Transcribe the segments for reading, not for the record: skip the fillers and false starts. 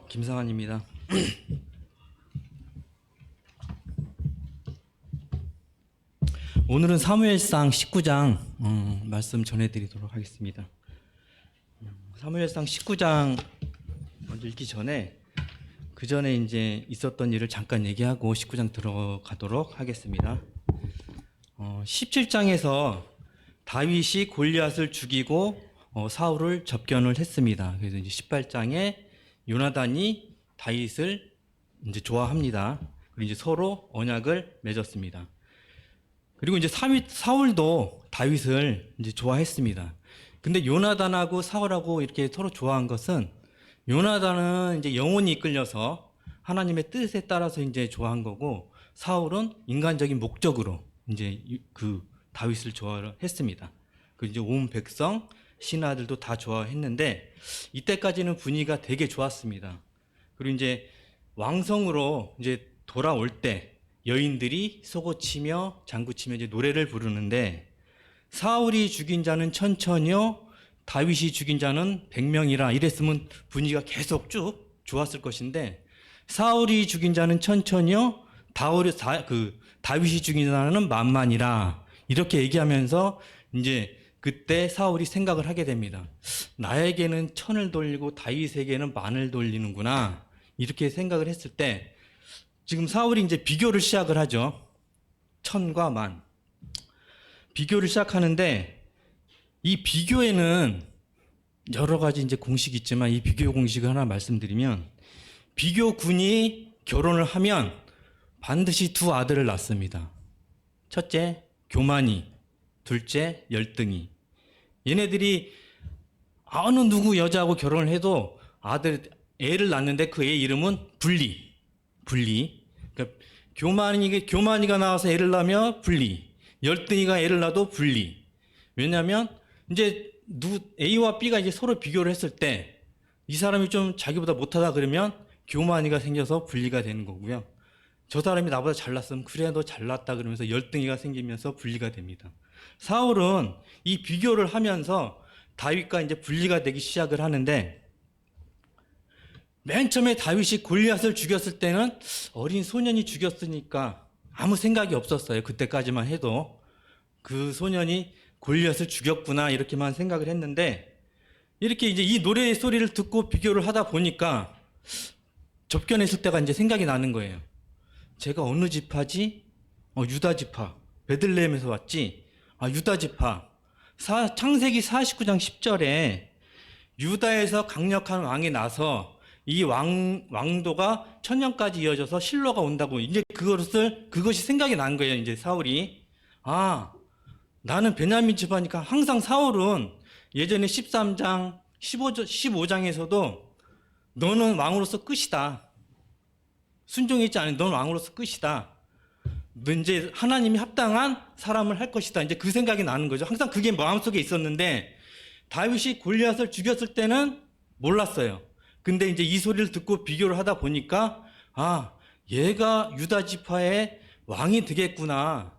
김상환입니다. 오늘은 사무엘상 19장 말씀 전해드리도록 하겠습니다. 사무엘상 19장 먼저 읽기 전에 그 전에 이제 있었던 일을 잠깐 얘기하고 19장 들어가도록 하겠습니다. 17장에서 다윗이 골리앗을 죽이고 사울을 접견을 했습니다. 그래서 이제 18장에 요나단이 다윗을 이제 좋아합니다. 그리고 이제 서로 언약을 맺었습니다. 그리고 이제 사울도 다윗을 이제 좋아했습니다. 근데 요나단하고 사울하고 이렇게 서로 좋아한 것은 요나단은 이제 영혼이 이끌려서 하나님의 뜻에 따라서 이제 좋아한 거고 사울은 인간적인 목적으로 이제 그 다윗을 좋아했습니다. 그 이제 온 백성 신하들도 다 좋아했는데 이때까지는 분위기가 되게 좋았습니다. 그리고 이제 왕성으로 이제 돌아올 때 여인들이 소고치며 장구치며 이제 노래를 부르는데 사울이 죽인 자는 1000이요 다윗이 죽인 자는 100명이라 이랬으면 분위기가 계속 쭉 좋았을 것인데 사울이 죽인 자는 1000이요 다윗이 죽인 자는 10,000이라 이렇게 얘기하면서 이제 그때 사울이 생각을 하게 됩니다. 나에게는 1000을 돌리고 다윗에게는 10,000을 돌리는구나 이렇게 생각을 했을 때 지금 사울이 이제 비교를 시작을 하죠. 1000과 10,000 비교를 시작하는데 이 비교에는 여러 가지 이제 공식이 있지만 이 비교 공식을 하나 말씀드리면 비교군이 결혼을 하면 반드시 두 아들을 낳습니다. 첫째 교만이, 둘째 열등이. 얘네들이 어느 누구 여자하고 결혼을 해도 애를 낳는데 그 애 이름은 분리. 그러니까 교만이가 나와서 애를 낳으면 분리. 열등이가 애를 낳아도 분리. 왜냐하면 이제 A와 B가 이제 서로 비교를 했을 때 이 사람이 좀 자기보다 못하다 그러면 교만이가 생겨서 분리가 되는 거고요. 저 사람이 나보다 잘났으면 그래 너 잘났다 그러면서 열등이가 생기면서 분리가 됩니다. 사울은 이 비교를 하면서 다윗과 이제 분리가 되기 시작을 하는데 맨 처음에 다윗이 골리앗을 죽였을 때는 어린 소년이 죽였으니까 아무 생각이 없었어요. 그때까지만 해도 그 소년이 골리앗을 죽였구나 이렇게만 생각을 했는데 이렇게 이제 이 노래의 소리를 듣고 비교를 하다 보니까 접견했을 때가 이제 생각이 나는 거예요. 제가 어느 지파지? 유다 지파. 베들레헴에서 왔지? 유다 지파. 창세기 49장 10절에 유다에서 강력한 왕이 나서 이 왕도가 천년까지 이어져서 실로가 온다고 이제 그것이 생각이 난 거예요. 이제 사울이. 나는 베냐민 지파니까 항상 사울은 예전에 13장, 15장에서도 너는 왕으로서 끝이다. 순종했지 않으면 넌 왕으로서 끝이다. 너 이제 하나님이 합당한 사람을 할 것이다. 이제 그 생각이 나는 거죠. 항상 그게 마음속에 있었는데 다윗이 골리앗을 죽였을 때는 몰랐어요. 근데 이제 이 소리를 듣고 비교를 하다 보니까 얘가 유다 지파의 왕이 되겠구나.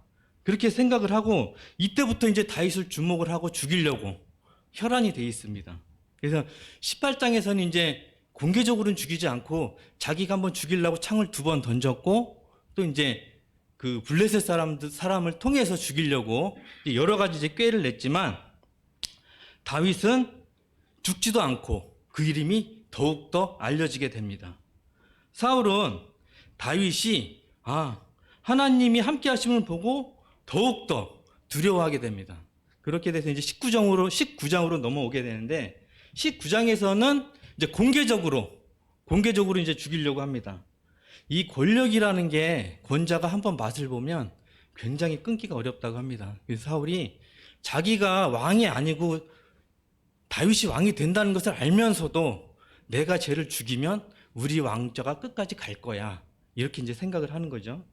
그렇게 생각을 하고 이때부터 이제 다윗을 주목을 하고 죽이려고 혈안이 돼 있습니다. 그래서 18장에서는 이제 공개적으로는 죽이지 않고 자기가 한번 죽이려고 창을 2번 던졌고 또 이제 그 블레셋 사람을 통해서 죽이려고 여러 가지 이제 꾀를 냈지만 다윗은 죽지도 않고 그 이름이 더욱더 알려지게 됩니다. 사울은 다윗이 하나님이 함께 하심을 보고 더욱더 두려워하게 됩니다. 그렇게 돼서 이제 19장으로 넘어오게 되는데 19장에서는 이제 공개적으로 이제 죽이려고 합니다. 이 권력이라는 게 권자가 한번 맛을 보면 굉장히 끊기가 어렵다고 합니다. 그래서 사울이 자기가 왕이 아니고 다윗이 왕이 된다는 것을 알면서도 내가 쟤를 죽이면 우리 왕자가 끝까지 갈 거야. 이렇게 이제 생각을 하는 거죠.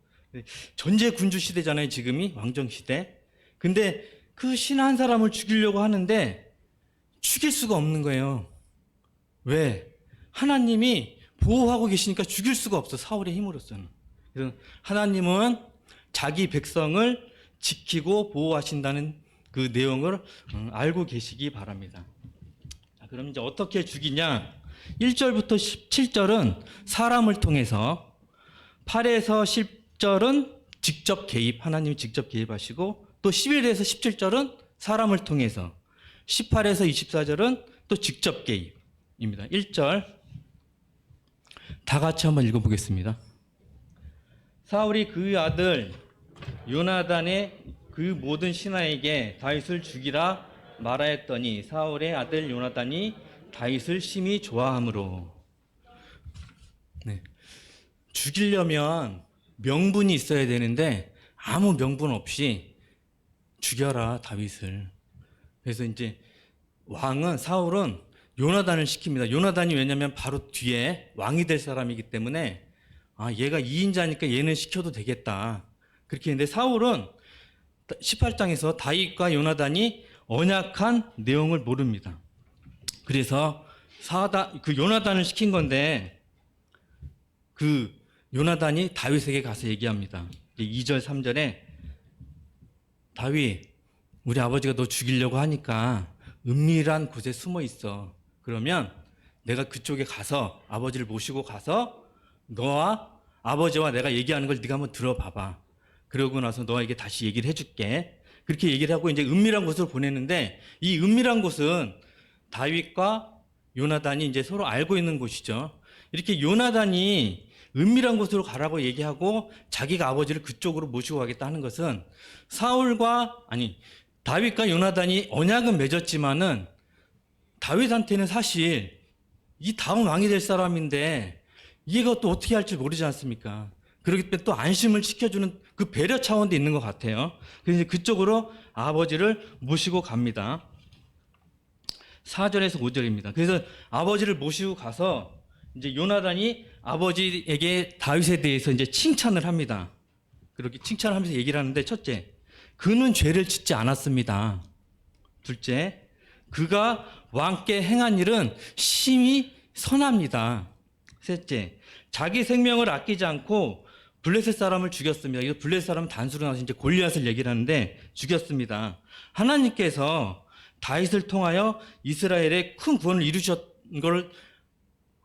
전제 군주 시대잖아요, 지금이 왕정 시대. 근데 그 신 한 사람을 죽이려고 하는데 죽일 수가 없는 거예요. 왜? 하나님이 보호하고 계시니까 죽일 수가 없어, 사울의 힘으로서는. 그래서 하나님은 자기 백성을 지키고 보호하신다는 그 내용을 알고 계시기 바랍니다. 자, 그럼 이제 어떻게 죽이냐? 1절부터 17절은 사람을 통해서, 8에서 10절은 직접 개입, 하나님이 직접 개입하시고, 또 11에서 17절은 사람을 통해서, 18에서 24절은 또 직접 개입입니다. 1절 다 같이 한번 읽어보겠습니다. 사울이 그 아들 요나단의 그 모든 신하에게 다윗을 죽이라 말하였더니 사울의 아들 요나단이 다윗을 심히 좋아하므로. 네. 죽이려면 명분이 있어야 되는데 아무 명분 없이 죽여라 다윗을. 그래서 이제 사울은 요나단을 시킵니다. 요나단이 왜냐면 바로 뒤에 왕이 될 사람이기 때문에 얘가 2인자니까 얘는 시켜도 되겠다. 그렇게 했는데 사울은 18장에서 다윗과 요나단이 언약한 내용을 모릅니다. 그래서 그 요나단을 시킨 건데 그 요나단이 다윗에게 가서 얘기합니다. 2절 3절에 다윗, 우리 아버지가 너 죽이려고 하니까 은밀한 곳에 숨어 있어. 그러면 내가 그쪽에 가서 아버지를 모시고 가서 너와 아버지와 내가 얘기하는 걸 네가 한번 들어봐봐. 그러고 나서 너에게 다시 얘기를 해줄게. 그렇게 얘기를 하고 이제 은밀한 곳으로 보내는데 이 은밀한 곳은 다윗과 요나단이 이제 서로 알고 있는 곳이죠. 이렇게 요나단이 은밀한 곳으로 가라고 얘기하고 자기가 아버지를 그쪽으로 모시고 가겠다 하는 것은 다윗과 요나단이 언약은 맺었지만은 다윗한테는 사실 이 다음 왕이 될 사람인데 얘가 또 어떻게 할지 모르지 않습니까? 그렇기 때문에 또 안심을 시켜주는 그 배려 차원도 있는 것 같아요. 그래서 그쪽으로 아버지를 모시고 갑니다. 4절에서 5절입니다. 그래서 아버지를 모시고 가서 이제 요나단이 아버지에게 다윗에 대해서 이제 칭찬을 합니다. 그렇게 칭찬을 하면서 얘기를 하는데, 첫째, 그는 죄를 짓지 않았습니다. 둘째, 그가 왕께 행한 일은 심히 선합니다. 셋째, 자기 생명을 아끼지 않고 블레셋 사람을 죽였습니다. 이 블레셋 사람은 단수로 나와서 이제 골리앗을 얘기를 하는데 죽였습니다. 하나님께서 다윗을 통하여 이스라엘의 큰 구원을 이루셨던 걸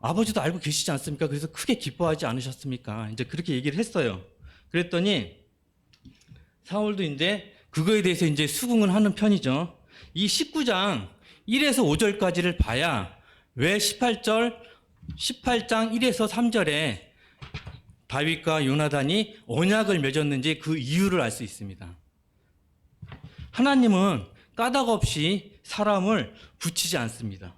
아버지도 알고 계시지 않습니까? 그래서 크게 기뻐하지 않으셨습니까? 이제 그렇게 얘기를 했어요. 그랬더니 사울도 이제 그거에 대해서 이제 수긍을 하는 편이죠. 이 19장 1에서 5절까지를 봐야 왜 18장 1에서 3절에 다윗과 요나단이 언약을 맺었는지 그 이유를 알 수 있습니다. 하나님은 까닭 없이 사람을 붙이지 않습니다.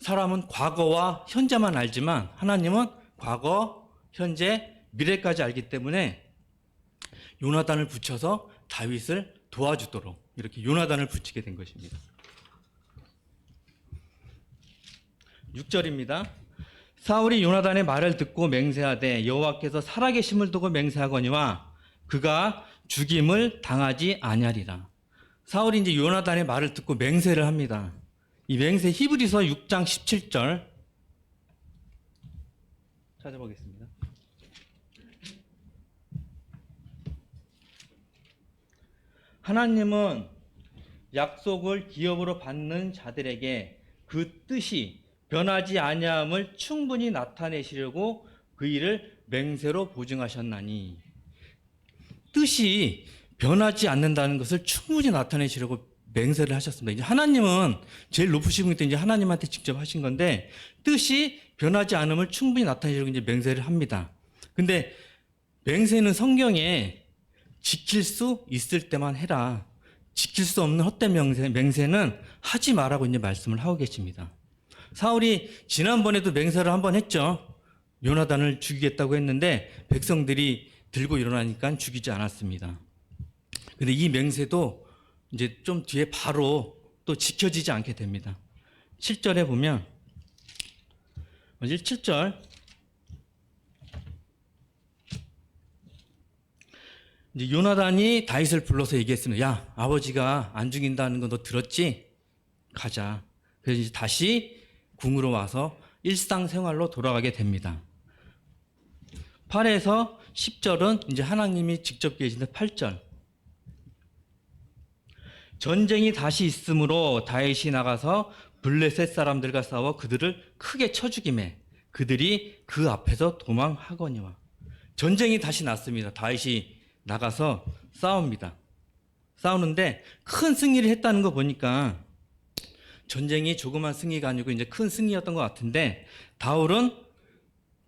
사람은 과거와 현재만 알지만 하나님은 과거, 현재, 미래까지 알기 때문에 요나단을 붙여서 다윗을 도와주도록 이렇게 요나단을 붙이게 된 것입니다. 6절입니다. 사울이 요나단의 말을 듣고 맹세하되 여호와께서 살아계심을 두고 맹세하거니와 그가 죽임을 당하지 아니하리라. 사울이 이제 요나단의 말을 듣고 맹세를 합니다. 이 맹세 히브리서 6장 17절 찾아보겠습니다. 하나님은 약속을 기업으로 받는 자들에게 그 뜻이 변하지 아니함을 충분히 나타내시려고 그 일을 맹세로 보증하셨나니. 뜻이 변하지 않는다는 것을 충분히 나타내시려고 맹세를 하셨습니다. 이제 하나님은 제일 높으신 분이 이제 하나님한테 직접 하신 건데 뜻이 변하지 않음을 충분히 나타내시려고 이제 맹세를 합니다. 근데 맹세는 성경에 지킬 수 있을 때만 해라. 지킬 수 없는 헛된 맹세는 하지 말라고 이제 말씀을 하고 계십니다. 사울이 지난번에도 맹세를 한번 했죠. 요나단을 죽이겠다고 했는데 백성들이 들고 일어나니까 죽이지 않았습니다. 근데 이 맹세도 이제 좀 뒤에 바로 또 지켜지지 않게 됩니다. 7절에 보면, 7절. 이제 요나단이 다윗을 불러서 얘기했습니다. 야, 아버지가 안 죽인다는 거 너 들었지? 가자. 그래서 이제 다시 궁으로 와서 일상생활로 돌아가게 됩니다. 8에서 10절은 이제 하나님이 직접 계시는데 8절. 전쟁이 다시 있으므로 다윗이 나가서 블레셋 사람들과 싸워 그들을 크게 쳐 죽이매 그들이 그 앞에서 도망하거니와. 전쟁이 다시 났습니다. 다윗이 나가서 싸웁니다. 싸우는데 큰 승리를 했다는 거 보니까 전쟁이 조그만 승리가 아니고 이제 큰 승리였던 것 같은데, 다윗은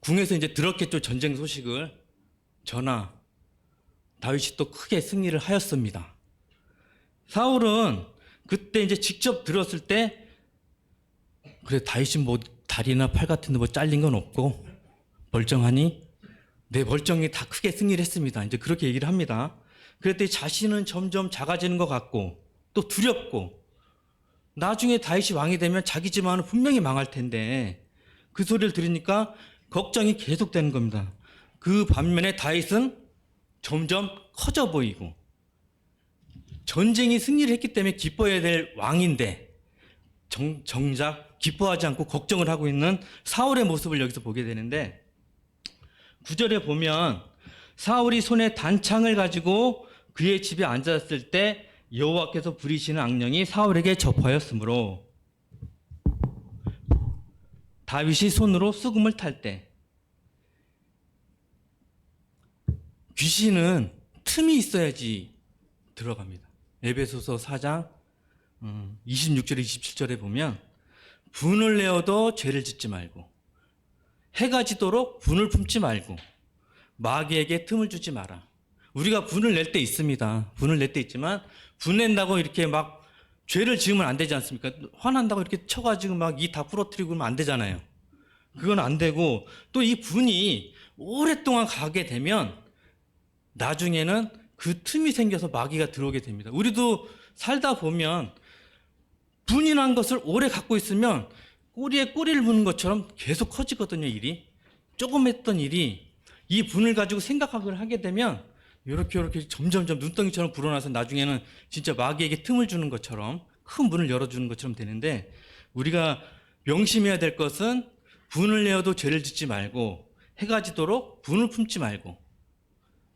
궁에서 이제 들었겠죠. 전쟁 소식을. 전하, 다윗이 또 크게 승리를 하였습니다. 사울은 그때 이제 직접 들었을 때, 그래, 다윗이 뭐 다리나 팔 같은 데 뭐 잘린 건 없고 멀쩡하니? 네, 멀쩡히 다 크게 승리를 했습니다. 이제 그렇게 얘기를 합니다. 그랬더니 자신은 점점 작아지는 것 같고 또 두렵고, 나중에 다윗이 왕이 되면 자기 집안은 분명히 망할 텐데 그 소리를 들으니까 걱정이 계속되는 겁니다. 그 반면에 다윗은 점점 커져 보이고, 전쟁이 승리를 했기 때문에 기뻐해야 될 왕인데 정작 기뻐하지 않고 걱정을 하고 있는 사울의 모습을 여기서 보게 되는데, 9절에 보면 사울이 손에 단창을 가지고 그의 집에 앉았을 때 여호와께서 부리시는 악령이 사울에게 접하였으므로 다윗이 손으로 수금을 탈 때, 귀신은 틈이 있어야지 들어갑니다. 에베소서 4장 26절 27절에 보면 분을 내어도 죄를 짓지 말고 해가 지도록 분을 품지 말고 마귀에게 틈을 주지 마라. 우리가 분을 낼 때 있습니다. 분을 낼 때 있지만 분 낸다고 이렇게 막 죄를 지으면 안 되지 않습니까? 화난다고 이렇게 쳐가지고 막 이 다 부러뜨리고 그러면 안 되잖아요. 그건 안 되고, 또 이 분이 오랫동안 가게 되면 나중에는 그 틈이 생겨서 마귀가 들어오게 됩니다. 우리도 살다 보면 분이 난 것을 오래 갖고 있으면 꼬리에 꼬리를 무는 것처럼 계속 커지거든요, 일이. 조금 했던 일이 이 분을 가지고 생각을 하게 되면 이렇게 점점점 눈덩이처럼 불어나서 나중에는 진짜 마귀에게 틈을 주는 것처럼 큰 문을 열어주는 것처럼 되는데, 우리가 명심해야 될 것은 분을 내어도 죄를 짓지 말고 해가 지도록 분을 품지 말고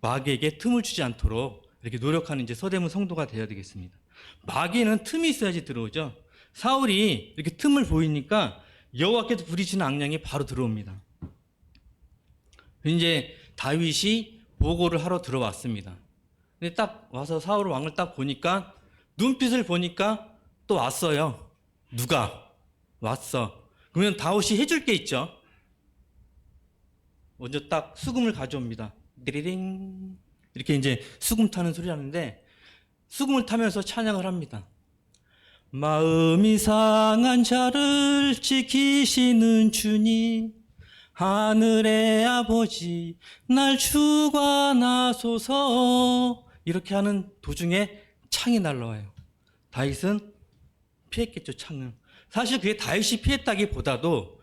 마귀에게 틈을 주지 않도록 이렇게 노력하는 이제 서대문 성도가 되어야 되겠습니다. 마귀는 틈이 있어야지 들어오죠. 사울이 이렇게 틈을 보이니까 여호와께서 부리시는 악령이 바로 들어옵니다. 이제 다윗이 보고를 하러 들어왔습니다. 근데 딱 와서 사울 왕을 딱 보니까, 눈빛을 보니까 또 왔어요. 누가 왔어? 그러면 다윗이 해줄 게 있죠. 먼저 딱 수금을 가져옵니다. 띠리링 이렇게 이제 수금 타는 소리 하는데, 수금을 타면서 찬양을 합니다. 마음이 상한 자를 지키시는 주님, 하늘의 아버지 날 주관하소서. 이렇게 하는 도중에 창이 날라와요. 다윗은 피했겠죠, 창은. 사실 그게 다윗이 피했다기보다도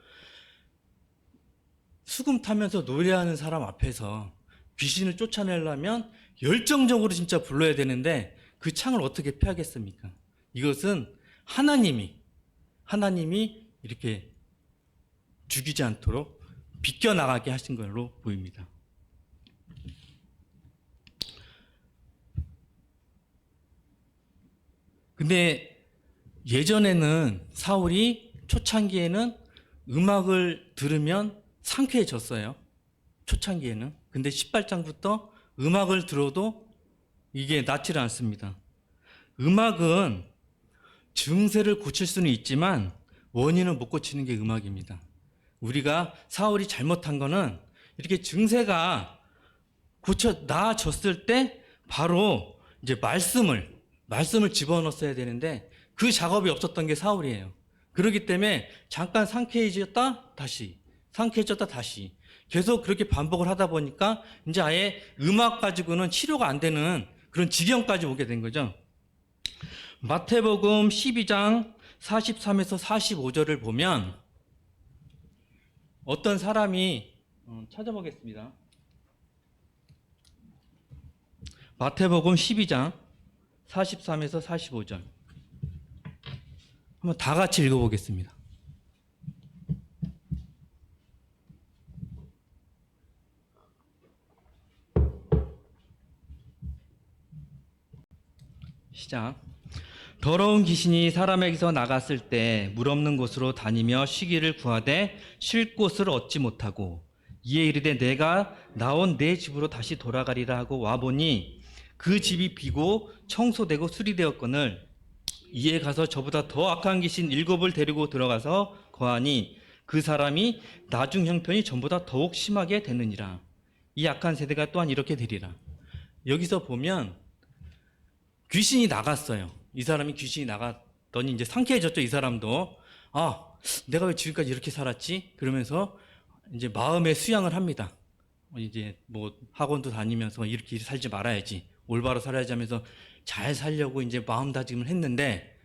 수금 타면서 노래하는 사람 앞에서 귀신을 쫓아내려면 열정적으로 진짜 불러야 되는데 그 창을 어떻게 피하겠습니까? 이것은 하나님이 이렇게 죽이지 않도록 비껴나가게 하신 걸로 보입니다. 근데 예전에는 사울이 초창기에는 음악을 들으면 상쾌해졌어요. 초창기에는. 근데 18장부터 음악을 들어도 이게 낫지를 않습니다. 음악은 증세를 고칠 수는 있지만 원인을 못 고치는 게 음악입니다. 우리가 사울이 잘못한 거는 이렇게 증세가 나아졌을 때 바로 이제 말씀을 집어넣었어야 되는데 그 작업이 없었던 게 사울이에요. 그렇기 때문에 잠깐 상쾌해졌다 다시 계속 그렇게 반복을 하다 보니까 이제 아예 음악 가지고는 치료가 안 되는 그런 지경까지 오게 된 거죠. 마태복음 12장 43에서 45절을 보면 어떤 사람이 찾아보겠습니다. 마태복음 12장 43에서 45절 한번 다 같이 읽어보겠습니다. 시작. 더러운 귀신이 사람에게서 나갔을 때 물 없는 곳으로 다니며 쉬기를 구하되 쉴 곳을 얻지 못하고 이에 이르되 내가 나온 내 집으로 다시 돌아가리라 하고 와보니 그 집이 비고 청소되고 수리되었거늘 이에 가서 저보다 더 악한 귀신 7을 데리고 들어가서 거하니 그 사람이 나중 형편이 전보다 더욱 심하게 되느니라. 이 악한 세대가 또한 이렇게 되리라. 여기서 보면 귀신이 나갔어요. 이 사람이 귀신이 나갔더니 이제 상쾌해졌죠. 이 사람도 내가 왜 지금까지 이렇게 살았지? 그러면서 이제 마음의 수양을 합니다. 이제 뭐 학원도 다니면서 이렇게 살지 말아야지, 올바로 살아야지 하면서 잘 살려고 이제 마음다짐을 했는데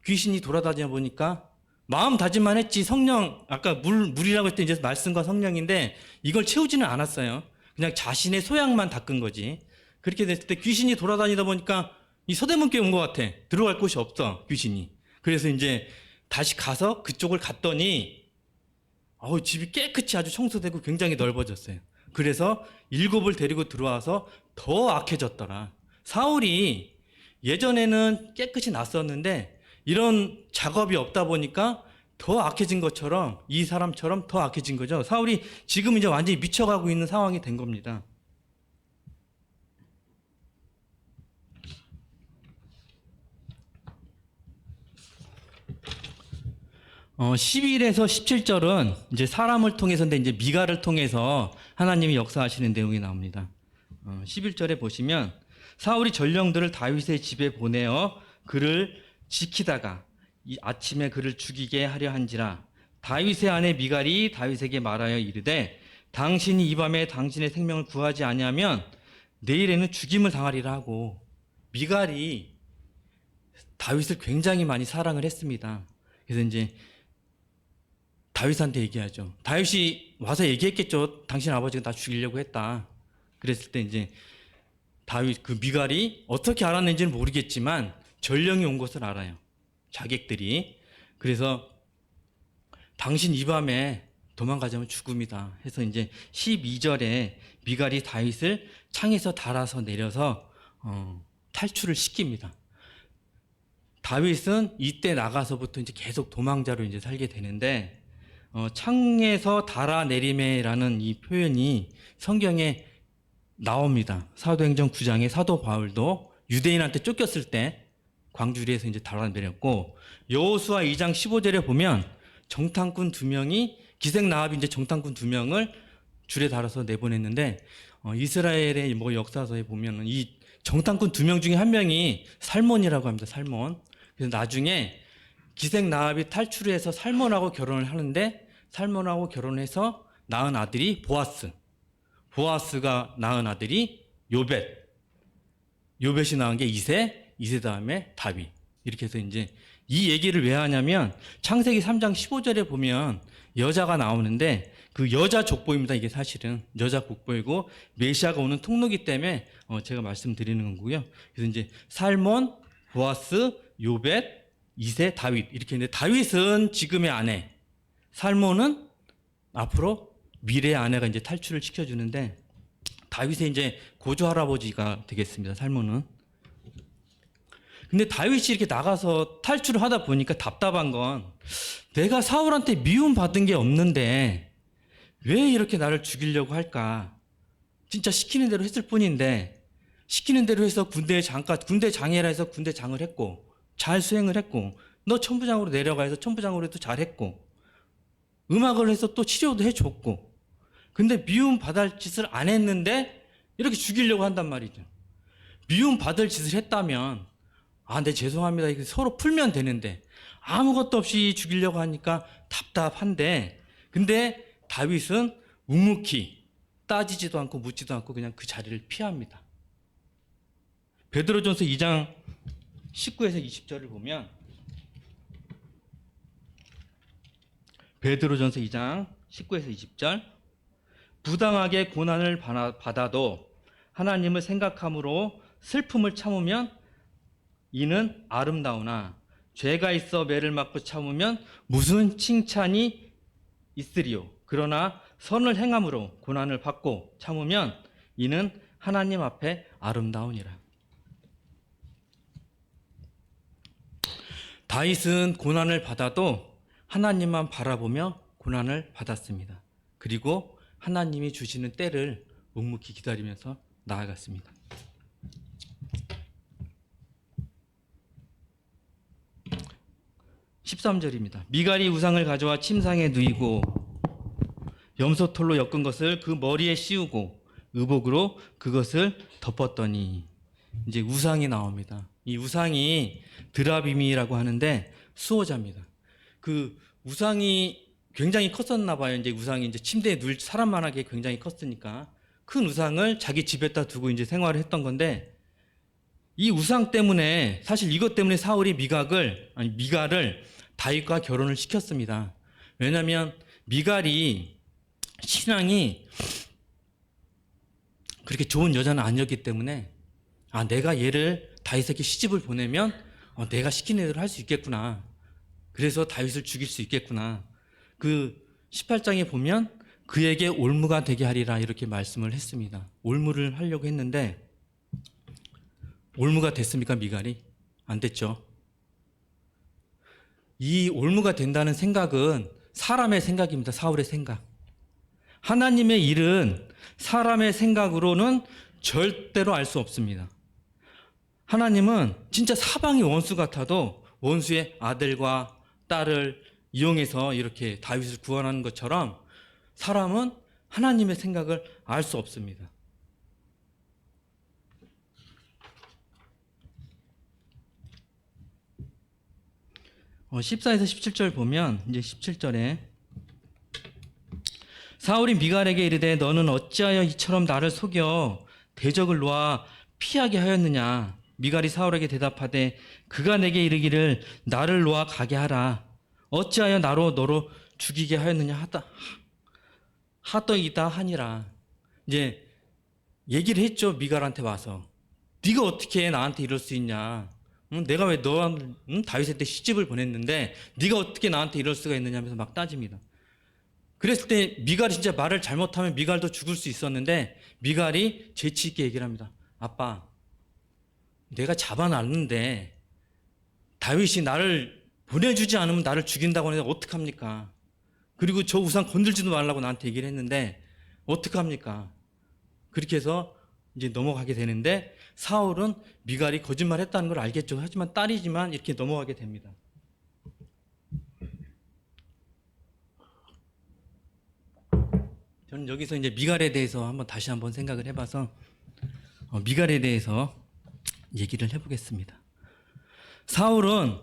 귀신이 돌아다녀 보니까 마음다짐만 했지 성령, 아까 물이라고 했더니 이제 말씀과 성령인데 이걸 채우지는 않았어요. 그냥 자신의 소양만 닦은 거지. 그렇게 됐을 때 귀신이 돌아다니다 보니까 이 서대문교회 온 것 같아. 들어갈 곳이 없어, 귀신이. 그래서 이제 다시 가서 그쪽을 갔더니 집이 깨끗이 아주 청소되고 굉장히 넓어졌어요. 그래서 7을 데리고 들어와서 더 악해졌더라. 사울이 예전에는 깨끗이 났었는데 이런 작업이 없다 보니까 더 악해진 것처럼, 이 사람처럼 더 악해진 거죠. 사울이 지금 이제 완전히 미쳐가고 있는 상황이 된 겁니다. 11에서 17절은 이제 사람을 통해서인데 이제 미가를 통해서 하나님이 역사하시는 내용이 나옵니다. 11절에 보시면 사울이 전령들을 다윗의 집에 보내어 그를 지키다가 이 아침에 그를 죽이게 하려 한지라. 다윗의 아내 미갈이 다윗에게 말하여 이르되 당신이 이 밤에 당신의 생명을 구하지 아니하면 내일에는 죽임을 당하리라 하고, 미갈이 다윗을 굉장히 많이 사랑을 했습니다. 그래서 이제 다윗한테 얘기하죠. 다윗이 와서 얘기했겠죠. 당신 아버지가 나 죽이려고 했다. 그랬을 때 이제 다윗, 그 미갈이 어떻게 알았는지는 모르겠지만 전령이 온 것을 알아요. 자객들이. 그래서 당신 이 밤에 도망가자면 죽음이다 해서 이제 12절에 미갈이 다윗을 창에서 달아서 내려서 탈출을 시킵니다. 다윗은 이때 나가서부터 이제 계속 도망자로 이제 살게 되는데, 창에서 달아내림에라는 이 표현이 성경에 나옵니다. 사도행전 9장에 사도 바울도 유대인한테 쫓겼을 때 광주리에서 이제 달아내렸고, 여호수아 2장 15절에 보면 정탐꾼 2명이, 기생나합이 이제 정탐꾼 2명을 줄에 달아서 내보냈는데, 이스라엘의 뭐 역사서에 보면은 이 정탐꾼 2명 중에 한 명이 살몬이라고 합니다. 살몬. 그래서 나중에 기생나합이 탈출해서 살몬하고 결혼을 하는데, 살몬하고 결혼해서 낳은 아들이 보아스, 보아스가 낳은 아들이 요벳, 요벳이 낳은 게 이세, 이세 다음에 다윗. 이렇게 해서 이제 이 얘기를 왜 하냐면 창세기 3장 15절에 보면 여자가 나오는데 그 여자 족보입니다. 이게 사실은 여자 족보이고 메시아가 오는 통로기 때문에 제가 말씀드리는 거고요. 그래서 이제 살몬, 보아스, 요벳, 이세, 다윗. 이렇게 있는데 다윗은 지금의 아내, 살몬은 앞으로 미래의 아내가 이제 탈출을 시켜주는데 다윗의 이제 고조 할아버지가 되겠습니다. 살몬은. 근데 다윗이 이렇게 나가서 탈출을 하다 보니까 답답한 건, 내가 사울한테 미움받은 게 없는데 왜 이렇게 나를 죽이려고 할까? 진짜 시키는 대로 했을 뿐인데, 시키는 대로 해서 군대 장애라 해서 군대 장을 했고 잘 수행을 했고, 너 천부장으로 내려가 해서 천부장으로 해도 잘했고, 음악을 해서 또 치료도 해줬고, 근데 미움받을 짓을 안 했는데 이렇게 죽이려고 한단 말이죠. 미움받을 짓을 했다면 네 죄송합니다 이렇게 서로 풀면 되는데 아무것도 없이 죽이려고 하니까 답답한데, 근데 다윗은 묵묵히 따지지도 않고 묻지도 않고 그냥 그 자리를 피합니다. 베드로전서 2장 19에서 20절을 보면, 베드로전서 2장 19에서 20절, 부당하게 고난을 받아도 하나님을 생각함으로 슬픔을 참으면 이는 아름다우나 죄가 있어 매를 맞고 참으면 무슨 칭찬이 있으리요. 그러나 선을 행함으로 고난을 받고 참으면 이는 하나님 앞에 아름다우니라. 다윗은 고난을 받아도 하나님만 바라보며 고난을 받았습니다. 그리고 하나님이 주시는 때를 묵묵히 기다리면서 나아갔습니다. 13절입니다. 미갈이 우상을 가져와 침상에 누이고 염소털로 엮은 것을 그 머리에 씌우고 의복으로 그것을 덮었더니, 이제 우상이 나옵니다. 이 우상이 드라빔이라고 하는데 수호자입니다. 그 우상이 굉장히 컸었나 봐요. 이제 우상이 이제 침대에 누울 사람만하게 굉장히 컸으니까 큰 우상을 자기 집에다 두고 이제 생활을 했던 건데, 이 우상 때문에, 사실 이것 때문에 사울이 미갈을 다윗과 결혼을 시켰습니다. 왜냐하면 미갈이 신앙이 그렇게 좋은 여자는 아니었기 때문에, 내가 얘를 다윗에게 시집을 보내면 내가 시키는 대로 할 수 있겠구나. 그래서 다윗을 죽일 수 있겠구나. 그 18장에 보면 그에게 올무가 되게 하리라 이렇게 말씀을 했습니다. 올무를 하려고 했는데 올무가 됐습니까? 미갈이? 안 됐죠. 이 올무가 된다는 생각은 사람의 생각입니다. 사울의 생각. 하나님의 일은 사람의 생각으로는 절대로 알 수 없습니다. 하나님은 진짜 사방이 원수 같아도 원수의 아들과 딸을 이용해서 이렇게 다윗을 구원하는 것처럼 사람은 하나님의 생각을 알 수 없습니다. 14에서 17절 보면, 이제 17절에 사울이 미갈에게 이르되 너는 어찌하여 이처럼 나를 속여 대적을 놓아 피하게 하였느냐. 미갈이 사울에게 대답하되 그가 내게 이르기를 나를 놓아 가게 하라. 어찌하여 너로 죽이게 하였느냐 하더이다 하니라. 이제 얘기를 했죠. 미갈한테 와서 네가 어떻게 나한테 이럴 수 있냐. 내가 왜 다윗한테 시집을 보냈는데 네가 어떻게 나한테 이럴 수가 있느냐 하면서 막 따집니다. 그랬을 때 미갈이 진짜 말을 잘못하면 미갈도 죽을 수 있었는데 미갈이 재치 있게 얘기를 합니다. 아빠, 내가 잡아놨는데 다윗이 나를 보내주지 않으면 나를 죽인다고 하는데 어떡합니까? 그리고 저 우상 건들지도 말라고 나한테 얘기를 했는데 어떡합니까? 그렇게 해서 이제 넘어가게 되는데, 사울은 미갈이 거짓말했다는 걸 알겠죠. 하지만 딸이지만 이렇게 넘어가게 됩니다. 저는 여기서 이제 미갈에 대해서 다시 한번 생각을 해봐서 미갈에 대해서 얘기를 해보겠습니다. 사울은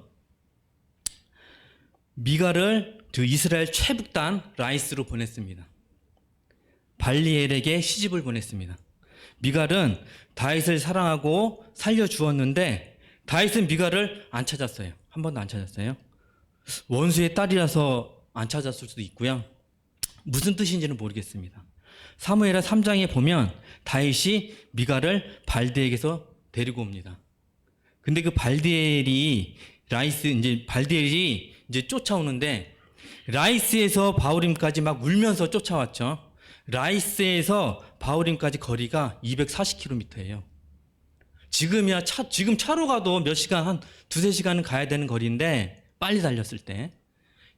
미갈을 이스라엘 최북단 라이스로 보냈습니다. 발리엘에게 시집을 보냈습니다. 미갈은 다윗을 사랑하고 살려주었는데 다윗은 미갈을 안 찾았어요. 한 번도 안 찾았어요. 원수의 딸이라서 안 찾았을 수도 있고요. 무슨 뜻인지는 모르겠습니다. 사무엘하 3장에 보면 다윗이 미갈을 발디엘에게서 데리고 옵니다. 근데 그 발디엘이 쫓아오는데 라이스에서 바후림까지 막 울면서 쫓아왔죠. 라이스에서 바후림까지 거리가 240km예요. 지금 차로 가도 몇 시간, 한 두세 시간은 가야 되는 거리인데 빨리 달렸을 때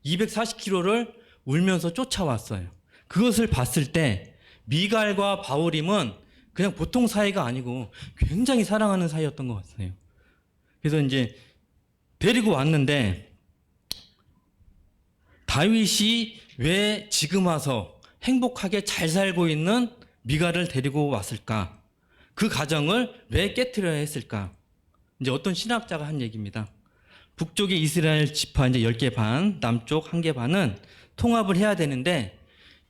240km를 울면서 쫓아왔어요. 그것을 봤을 때 미갈과 바후림은 그냥 보통 사이가 아니고 굉장히 사랑하는 사이였던 것 같아요. 그래서 이제 데리고 왔는데 다윗이 왜 지금 와서 행복하게 잘 살고 있는 미갈을 데리고 왔을까? 그 가정을 왜 깨트려야 했을까? 이제 어떤 신학자가 한 얘기입니다. 북쪽의 이스라엘 지파 이제 10개 반, 남쪽 1개 반은 통합을 해야 되는데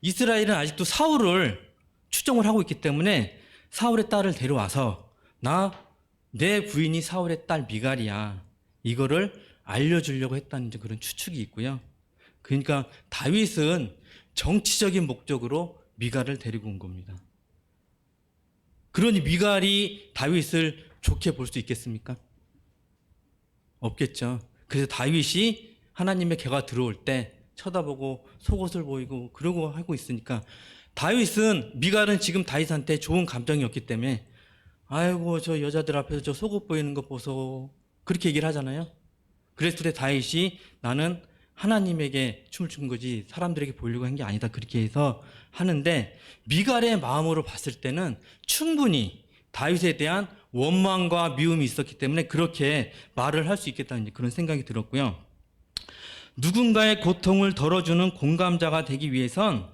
이스라엘은 아직도 사울을 추종을 하고 있기 때문에 사울의 딸을 데려와서 내 부인이 사울의 딸 미갈이야. 이거를 알려주려고 했다는 그런 추측이 있고요. 그러니까 다윗은 정치적인 목적으로 미갈을 데리고 온 겁니다. 그러니 미갈이 다윗을 좋게 볼 수 있겠습니까? 없겠죠. 그래서 다윗이 하나님의 궤가 들어올 때 쳐다보고 속옷을 보이고 그러고 하고 있으니까 미갈은 지금 다윗한테 좋은 감정이 없기 때문에 아이고 저 여자들 앞에서 저 속옷 보이는 거 보소 그렇게 얘기를 하잖아요. 그랬을 때 다윗이 나는 하나님에게 춤을 춘 거지 사람들에게 보이려고 한 게 아니다. 그렇게 해서 하는데 미갈의 마음으로 봤을 때는 충분히 다윗에 대한 원망과 미움이 있었기 때문에 그렇게 말을 할 수 있겠다는 그런 생각이 들었고요. 누군가의 고통을 덜어주는 공감자가 되기 위해선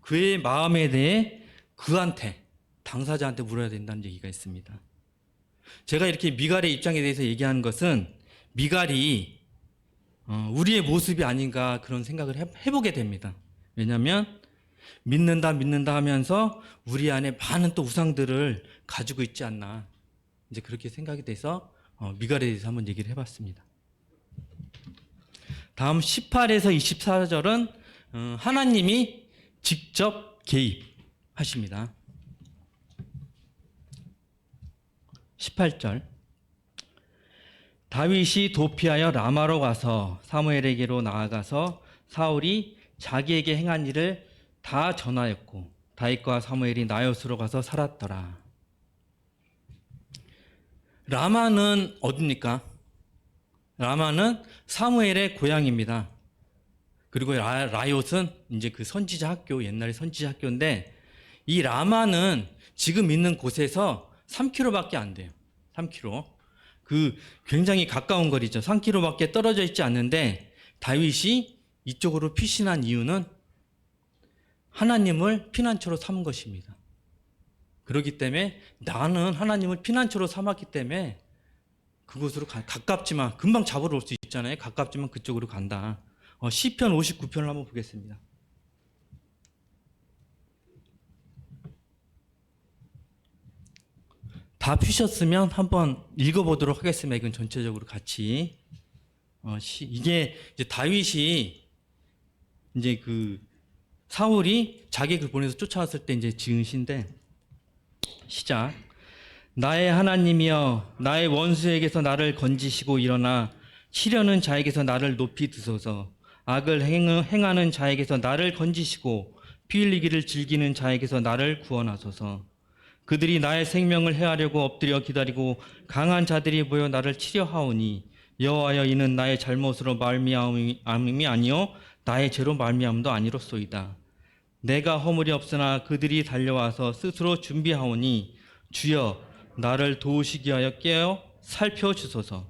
그의 마음에 대해 그한테, 당사자한테 물어야 된다는 얘기가 있습니다. 제가 이렇게 미갈의 입장에 대해서 얘기하는 것은 미갈이 우리의 모습이 아닌가 그런 생각을 해보게 됩니다. 왜냐하면 믿는다 하면서 우리 안에 많은 또 우상들을 가지고 있지 않나, 이제 그렇게 생각이 돼서 미갈에 대해서 한번 얘기를 해봤습니다. 다음 18에서 24절은 하나님이 직접 개입하십니다. 18절, 다윗이 도피하여 라마로 가서 사무엘에게로 나아가서 사울이 자기에게 행한 일을 다 전하였고 다윗과 사무엘이 나요스로 가서 살았더라. 라마는 어디입니까? 라마는 사무엘의 고향입니다. 그리고 라요스는 이제 그 선지자 학교, 옛날에 선지자 학교인데 이 라마는 지금 있는 곳에서 3km밖에 안 돼요. 3km. 그 굉장히 가까운 거리죠. 3km밖에 떨어져 있지 않는데 다윗이 이쪽으로 피신한 이유는 하나님을 피난처로 삼은 것입니다. 그렇기 때문에 나는 하나님을 피난처로 삼았기 때문에 그곳으로 가깝지만 금방 잡으러 올 수 있잖아요. 가깝지만 그쪽으로 간다. 시편 59편을 한번 보겠습니다. 다 피셨으면 한번 읽어보도록 하겠습니다. 이건 전체적으로 같이. 이게 이제 다윗이 이제 그 사울이 자객을 보내서 쫓아왔을 때 이제 지은 시인데, 시작. 나의 하나님이여, 나의 원수에게서 나를 건지시고 일어나 치려는 자에게서 나를 높이 드소서. 악을 행하는 자에게서 나를 건지시고 피 흘리기를 즐기는 자에게서 나를 구원하소서. 그들이 나의 생명을 해하려고 엎드려 기다리고 강한 자들이 모여 나를 치려 하오니 여호와여, 이는 나의 잘못으로 말미암음이 아니요 나의 죄로 말미암음도 아니로소이다. 내가 허물이 없으나 그들이 달려와서 스스로 준비하오니 주여, 나를 도우시기 하여 깨어 살펴주소서.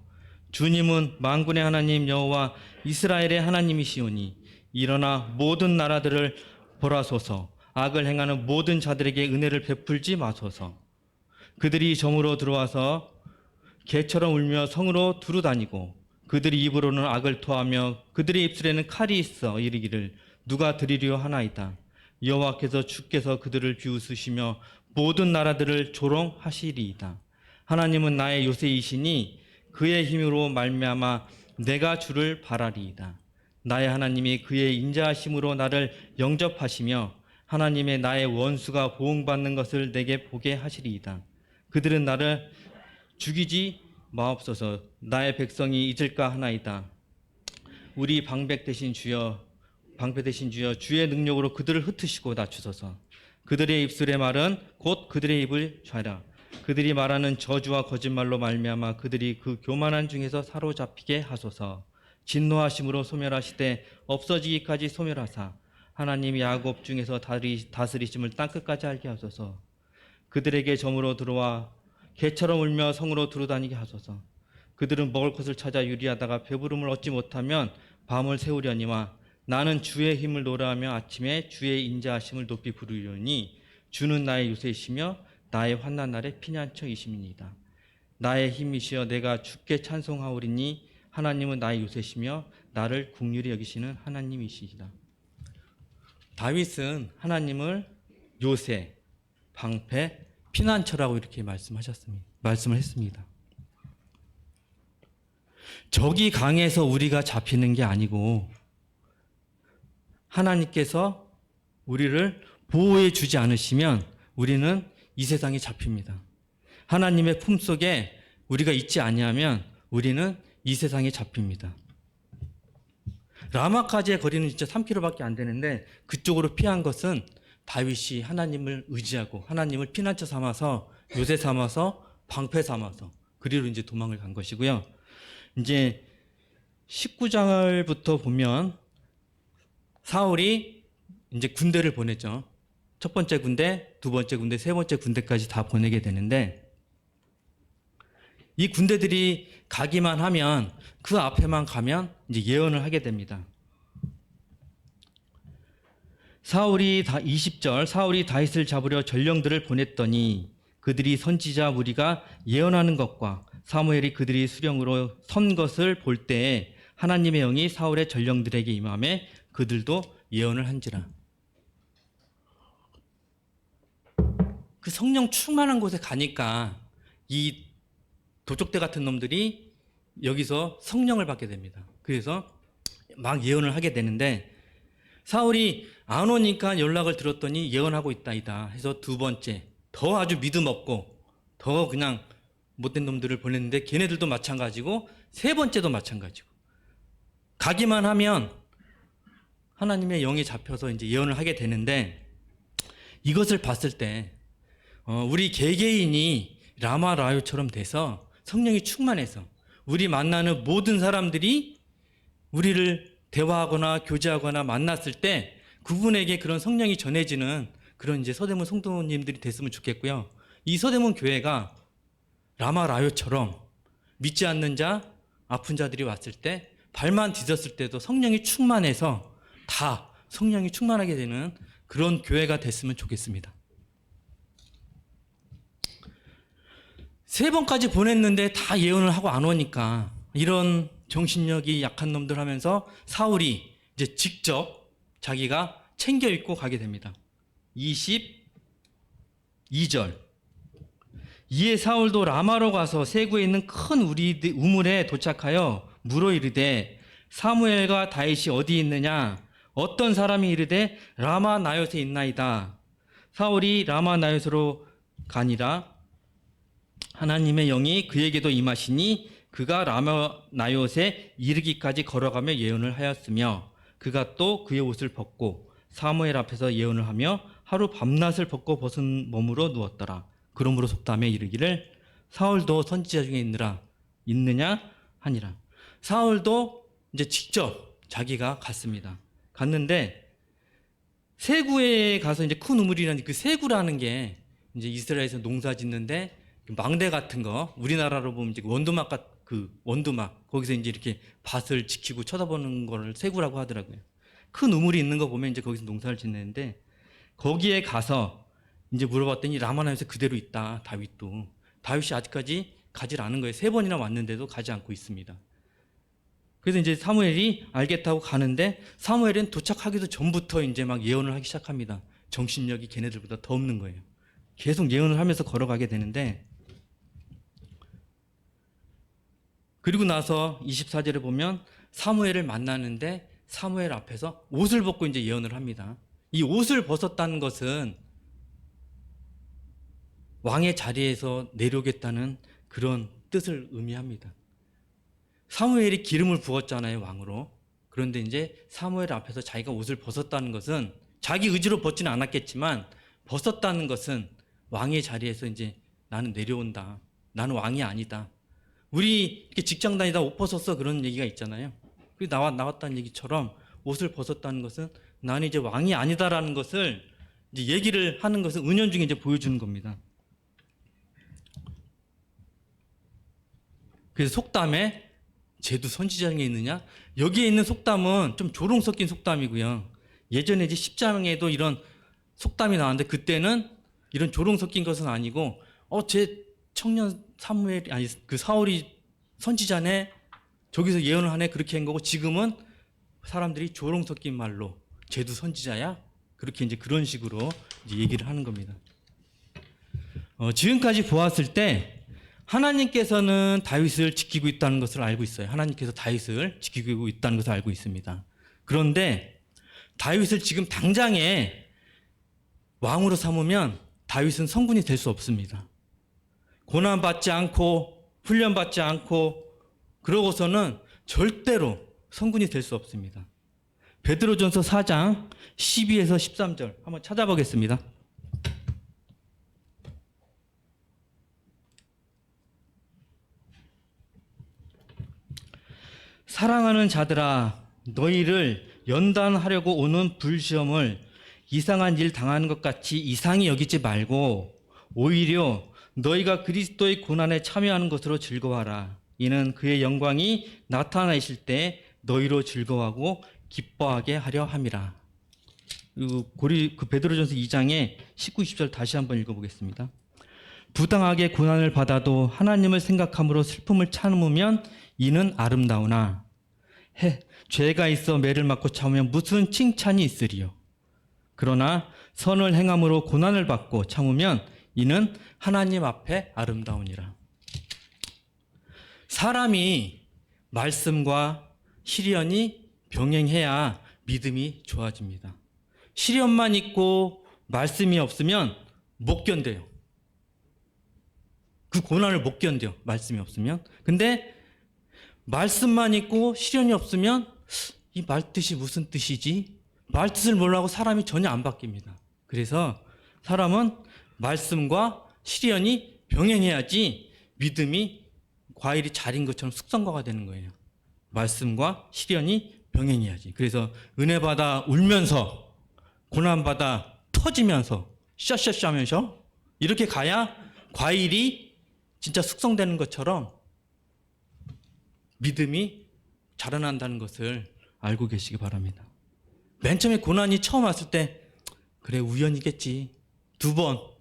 주님은 만군의 하나님 여호와 이스라엘의 하나님이시오니 일어나 모든 나라들을 벌하소서. 악을 행하는 모든 자들에게 은혜를 베풀지 마소서. 그들이 점으로 들어와서 개처럼 울며 성으로 두루다니고 그들이 입으로는 악을 토하며 그들의 입술에는 칼이 있어 이르기를 누가 드리려 하나이다. 여호와께서 주께서 그들을 비웃으시며 모든 나라들을 조롱하시리이다. 하나님은 나의 요새이시니 그의 힘으로 말미암아 내가 주를 바라리이다. 나의 하나님이 그의 인자하심으로 나를 영접하시며 하나님의 나의 원수가 보응받는 것을 내게 보게 하시리이다. 그들은 나를 죽이지 마옵소서. 나의 백성이 잊을까 하나이다. 우리 방패 되신 주여, 주의 능력으로 그들을 흩으시고 낮추소서. 그들의 입술의 말은 곧 그들의 입을 좌라. 그들이 말하는 저주와 거짓말로 말미암아 그들이 그 교만한 중에서 사로잡히게 하소서. 진노하심으로 소멸하시되 없어지기까지 소멸하사 하나님이 야곱 중에서 다스리심을 땅끝까지 알게 하소서. 그들에게 점으로 들어와 개처럼 울며 성으로 두루다니게 하소서. 그들은 먹을 것을 찾아 유리하다가 배부름을 얻지 못하면 밤을 새우려니와 나는 주의 힘을 노래하며 아침에 주의 인자하심을 높이 부르려니 주는 나의 요새이시며 나의 환난 날의 피난처이심이니이다. 나의 힘이시여 내가 주께 찬송하오리니 하나님은 나의 요새시며 나를 긍휼히 여기시는 하나님이시이다. 다윗은 하나님을 요새, 방패, 피난처라고 이렇게 말씀을 했습니다. 적이 강해서 우리가 잡히는 게 아니고 하나님께서 우리를 보호해 주지 않으시면 우리는 이 세상에 잡힙니다. 하나님의 품속에 우리가 있지 아니하면 우리는 이 세상에 잡힙니다. 라마까지의 거리는 진짜 3km밖에 안 되는데 그쪽으로 피한 것은 다윗이 하나님을 의지하고 하나님을 피난처 삼아서 요새 삼아서 방패 삼아서 그리로 이제 도망을 간 것이고요. 이제 19장부터 보면 사울이 이제 군대를 보냈죠. 첫 번째 군대, 두 번째 군대, 세 번째 군대까지 다 보내게 되는데 이 군대들이 가기만 하면 그 앞에만 가면 이제 예언을 하게 됩니다. 사울이 20절 사울이 다윗을 잡으려 전령들을 보냈더니 그들이 선지자 무리가 예언하는 것과 사무엘이 그들이 수령으로 선 것을 볼 때에 하나님의 영이 사울의 전령들에게 임하매 그들도 예언을 한지라. 그 성령 충만한 곳에 가니까 이 도적대 같은 놈들이 여기서 성령을 받게 됩니다. 그래서 막 예언을 하게 되는데 사울이 안 오니까 연락을 들었더니 예언하고 있다이다 해서 두 번째 더 아주 믿음 없고 더 그냥 못된 놈들을 보냈는데 걔네들도 마찬가지고 세 번째도 마찬가지고 가기만 하면 하나님의 영에 잡혀서 이제 예언을 하게 되는데 이것을 봤을 때 우리 개개인이 라마라요처럼 돼서 성령이 충만해서 우리 만나는 모든 사람들이 우리를 대화하거나 교제하거나 만났을 때 그분에게 그런 성령이 전해지는 그런 이제 서대문 성도님들이 됐으면 좋겠고요. 이 서대문 교회가 라마라요처럼 믿지 않는 자, 아픈 자들이 왔을 때 발만 디뎠을 때도 성령이 충만해서 다 성령이 충만하게 되는 그런 교회가 됐으면 좋겠습니다. 세 번까지 보냈는데 다 예언을 하고 안 오니까 이런 정신력이 약한 놈들 하면서 사울이 이제 직접 자기가 챙겨 입고 가게 됩니다. 22절 이에 사울도 라마로 가서 세구에 있는 큰 우물에 도착하여 물어 이르되 사무엘과 다윗이 어디 있느냐 어떤 사람이 이르되 라마 나요트에 있나이다. 사울이 라마 나요트로 가니라 하나님의 영이 그에게도 임하시니 그가 라마 나요트에 이르기까지 걸어가며 예언을 하였으며 그가 또 그의 옷을 벗고 사무엘 앞에서 예언을 하며 하루 밤낮을 벗고 벗은 몸으로 누웠더라. 그러므로 속담에 이르기를 사울도 선지자 중에 있느냐 하니라. 사울도 이제 직접 자기가 갔습니다. 갔는데 세구에 가서 이제 큰 우물이라는 그 세구라는 게 이제 이스라엘에서 농사 짓는데 망대 같은 거 우리나라로 보면 이제 원두막 거기서 이제 이렇게 밭을 지키고 쳐다보는 거를 세구라고 하더라고요. 큰 우물이 있는 거 보면 이제 거기서 농사를 짓는데 거기에 가서 이제 물어봤더니 라마나요트에 그대로 있다. 다윗이 아직까지 가지 않은 거예요. 3번이나 왔는데도 가지 않고 있습니다. 그래서 이제 사무엘이 알겠다고 가는데 사무엘은 도착하기도 전부터 이제 막 예언을 하기 시작합니다. 정신력이 걔네들보다 더 없는 거예요. 계속 예언을 하면서 걸어가게 되는데 그리고 나서 24절에 보면 사무엘을 만나는데 사무엘 앞에서 옷을 벗고 이제 예언을 합니다. 이 옷을 벗었다는 것은 왕의 자리에서 내려오겠다는 그런 뜻을 의미합니다. 사무엘이 기름을 부었잖아요, 왕으로. 그런데 이제 사무엘 앞에서 자기가 옷을 벗었다는 것은 자기 의지로 벗지는 않았겠지만 벗었다는 것은 왕의 자리에서 이제 나는 내려온다. 나는 왕이 아니다. 우리 이렇게 직장 다니다 옷 벗었어 그런 얘기가 있잖아요. 그 나왔다는 얘기처럼 옷을 벗었다는 것은 나는 이제 왕이 아니다라는 것을 이제 얘기를 하는 것을 은연중에 이제 보여주는 겁니다. 그래서 속담에 쟤도 선지자 중에 있느냐? 여기에 있는 속담은 좀 조롱 섞인 속담이고요. 예전에 이제 10장에도 이런 속담이 나왔는데 그때는 이런 조롱 섞인 것은 아니고 쟤 청년 사무엘이 아니 그 사울이 선지자네 저기서 예언을 하네 그렇게 한 거고 지금은 사람들이 조롱 섞인 말로 쟤도 선지자야? 그렇게 이제 그런 식으로 이제 얘기를 하는 겁니다. 지금까지 보았을 때 하나님께서는 다윗을 지키고 있다는 것을 알고 있어요. 하나님께서 다윗을 지키고 있다는 것을 알고 있습니다. 그런데 다윗을 지금 당장에 왕으로 삼으면 다윗은 성군이 될 수 없습니다. 고난받지 않고 훈련받지 않고 그러고서는 절대로 성군이 될 수 없습니다. 베드로전서 4장 12에서 13절 한번 찾아보겠습니다. 사랑하는 자들아, 너희를 연단하려고 오는 불시험을 이상한 일 당하는 것 같이 이상히 여기지 말고 오히려 너희가 그리스도의 고난에 참여하는 것으로 즐거워하라. 이는 그의 영광이 나타나실 때 너희로 즐거워하고 기뻐하게 하려 함이라. 그 베드로전서 2장의 19, 20절 다시 한번 읽어보겠습니다. 부당하게 고난을 받아도 하나님을 생각함으로 슬픔을 참으면 이는 아름다우나 죄가 있어 매를 맞고 참으면 무슨 칭찬이 있으리요. 그러나 선을 행함으로 고난을 받고 참으면 이는 하나님 앞에 아름다우니라. 사람이 말씀과 시련이 병행해야 믿음이 좋아집니다. 시련만 있고 말씀이 없으면 못 견뎌요. 그 고난을 못 견뎌요. 말씀이 없으면. 근데 말씀만 있고 시련이 없으면 이 말뜻이 무슨 뜻이지? 말뜻을 몰라고 사람이 전혀 안 바뀝니다. 그래서 사람은 말씀과 시련이 병행해야지 믿음이 과일이 잘인 것처럼 숙성과가 되는 거예요. 말씀과 시련이 병행해야지. 그래서 은혜 받아 울면서 고난 받아 터지면서 샤샤샤 하면서 이렇게 가야 과일이 진짜 숙성되는 것처럼 믿음이 자라난다는 것을 알고 계시기 바랍니다. 맨 처음에 고난이 처음 왔을 때 그래 우연이겠지. 2번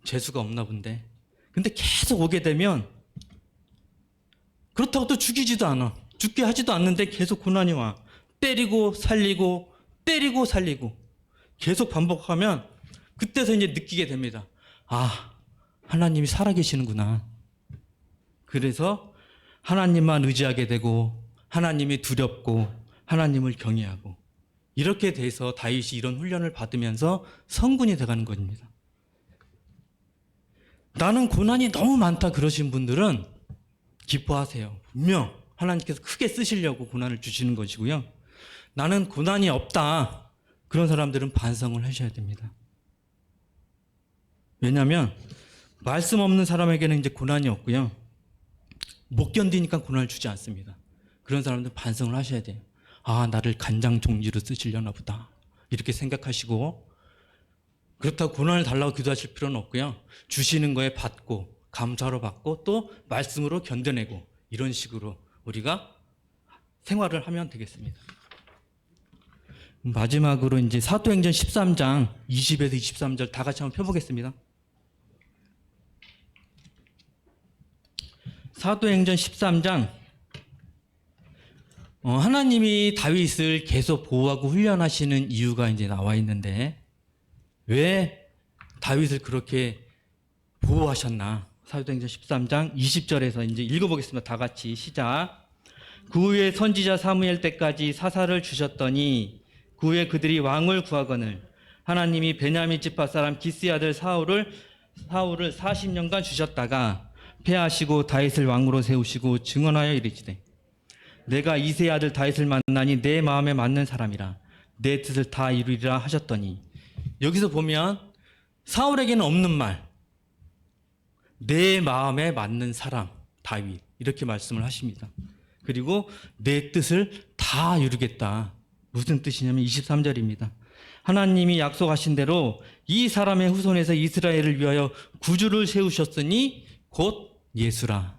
재수가 없나 본데. 근데 계속 오게 되면 그렇다고 또 죽이지도 않아. 죽게 하지도 않는데 계속 고난이 와. 때리고 살리고 때리고 살리고 계속 반복하면 그때서 이제 느끼게 됩니다. 아, 하나님이 살아계시는구나. 그래서 하나님만 의지하게 되고 하나님이 두렵고 하나님을 경외하고 이렇게 돼서 다윗이 이런 훈련을 받으면서 성군이 돼가는 겁니다. 나는 고난이 너무 많다 그러신 분들은 기뻐하세요. 분명 하나님께서 크게 쓰시려고 고난을 주시는 것이고요. 나는 고난이 없다. 그런 사람들은 반성을 하셔야 됩니다. 왜냐하면 말씀 없는 사람에게는 이제 고난이 없고요. 못 견디니까 고난을 주지 않습니다. 그런 사람들은 반성을 하셔야 돼요. 아, 나를 간장 종지로 쓰시려나 보다. 이렇게 생각하시고 그렇다고 고난을 달라고 기도하실 필요는 없고요. 주시는 거에 받고 감사로 받고 또 말씀으로 견뎌내고 이런 식으로 우리가 생활을 하면 되겠습니다. 마지막으로 이제 사도행전 13장 20에서 23절 다 같이 한번 펴보겠습니다. 사도행전 13장 하나님이 다윗을 계속 보호하고 훈련하시는 이유가 이제 나와 있는데 왜 다윗을 그렇게 보호하셨나? 사도행전 13장 20절에서 이제 읽어보겠습니다. 다 같이 시작. 그 후에 선지자 사무엘 때까지 사사를 주셨더니 그 후에 그들이 왕을 구하거늘 하나님이 베냐민 지파 사람 기스의 아들 사울을 40년간 주셨다가 패하시고 다윗을 왕으로 세우시고 증언하여 이르시되 내가 이새의 아들 다윗을 만나니 내 마음에 맞는 사람이라 내 뜻을 다 이루리라 하셨더니 여기서 보면 사울에게는 없는 말 내 마음에 맞는 사람 다윗 이렇게 말씀을 하십니다. 그리고 내 뜻을 다 이루겠다. 무슨 뜻이냐면 23절입니다. 하나님이 약속하신 대로 이 사람의 후손에서 이스라엘을 위하여 구주를 세우셨으니 곧 예수라.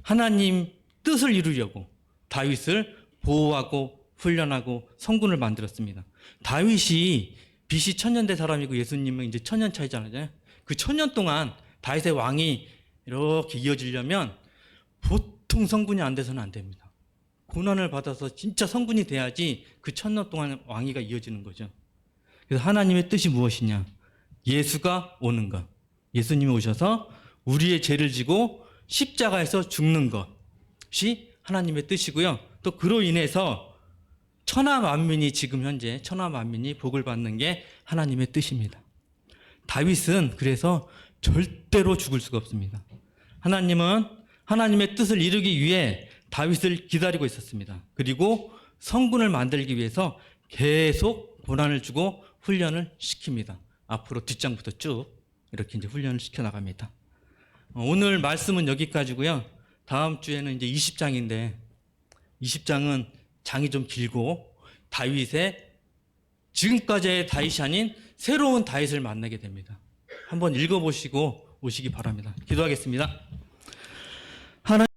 하나님 뜻을 이루려고 다윗을 보호하고 훈련하고 성군을 만들었습니다. 다윗이 BC 1000년대 사람이고 예수님은 이제 1000년 차이잖아요. 그 1000년 동안 다윗의 왕이 이렇게 이어지려면 보통 성군이 안 돼서는 안 됩니다. 고난을 받아서 진짜 성군이 돼야지 그 1000년 동안 왕위가 이어지는 거죠. 그래서 하나님의 뜻이 무엇이냐? 예수가 오는 것. 예수님이 오셔서 우리의 죄를 지고 십자가에서 죽는 것이 하나님의 뜻이고요. 또 그로 인해서 천하 만민이 지금 현재 천하 만민이 복을 받는 게 하나님의 뜻입니다. 다윗은 그래서 절대로 죽을 수가 없습니다. 하나님은 하나님의 뜻을 이루기 위해 다윗을 기다리고 있었습니다. 그리고 성군을 만들기 위해서 계속 고난을 주고 훈련을 시킵니다. 앞으로 뒷장부터 쭉 이렇게 이제 훈련을 시켜 나갑니다. 오늘 말씀은 여기까지고요. 다음 주에는 이제 20장인데 20장은 장이 좀 길고 다윗의 지금까지의 다윗이 아닌 새로운 다윗을 만나게 됩니다. 한번 읽어보시고 오시기 바랍니다. 기도하겠습니다.